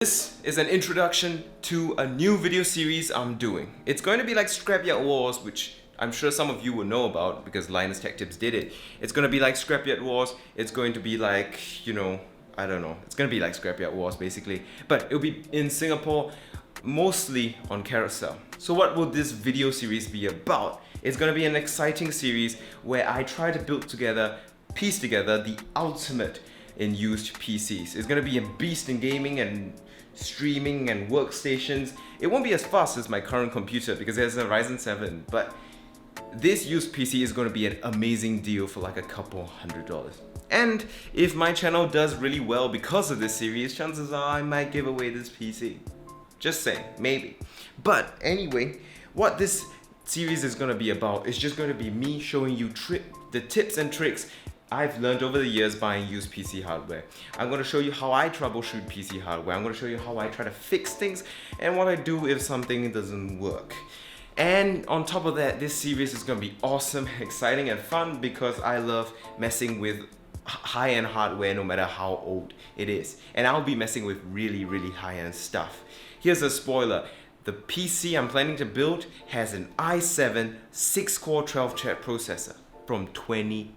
This is an introduction to a new video series I'm doing. It's going to be like Scrapyard Wars, which I'm sure some of you will know about because Linus Tech Tips did it. It's going to be like Scrapyard Wars. It's going to be like, you know, I don't know. It's going to be like Scrapyard Wars basically. But it'll be in Singapore, mostly on Carousel. So what will this video series be about? It's going to be an exciting series where I try to piece together the ultimate in used PCs. It's going to be a beast in gaming and streaming and workstations. It won't be as fast as my current computer because it has a Ryzen 7, but this used PC is going to be an amazing deal for like a couple $100. And if my channel does really well because of this series, chances are I might give away this PC. Just saying, maybe. But anyway, what this series is going to be about is just going to be me showing you the tips and tricks I've learned over the years buying used PC hardware. I'm going to show you how I troubleshoot PC hardware. I'm going to show you how I try to fix things and what I do if something doesn't work. And on top of that, this series is going to be awesome, exciting and fun because I love messing with high-end hardware no matter how old it is. And I'll be messing with really high-end stuff. Here's a spoiler. The PC I'm planning to build has an i7 6-core 12-thread processor from 2013.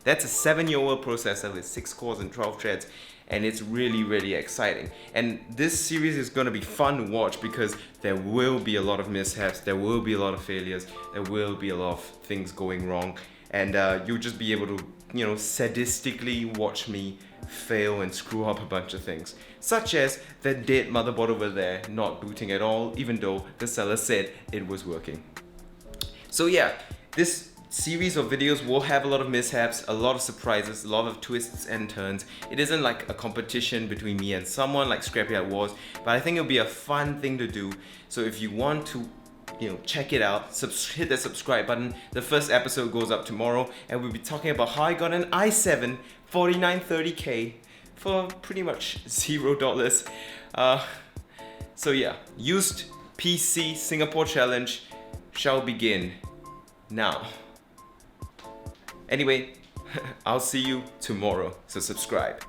That's a 7-year-old processor with 6 cores and 12 threads, and it's really exciting. And this series is going to be fun to watch because there will be a lot of mishaps, there will be a lot of failures, there will be a lot of things going wrong, and you'll just be able to, you know, sadistically watch me fail and screw up a bunch of things, such as the dead motherboard over there not booting at all, even though the seller said it was working. So yeah, this series of videos will have a lot of mishaps, a lot of surprises, a lot of twists and turns. It isn't like a competition between me and someone like Scrapyard Wars, but I think it'll be a fun thing to do. So if you want to, you know, check it out, hit that subscribe button. The first episode goes up tomorrow and we'll be talking about how I got an i7 4930K for pretty much $0. So yeah, used PC Singapore challenge shall begin now. Anyway, I'll see you tomorrow, so subscribe.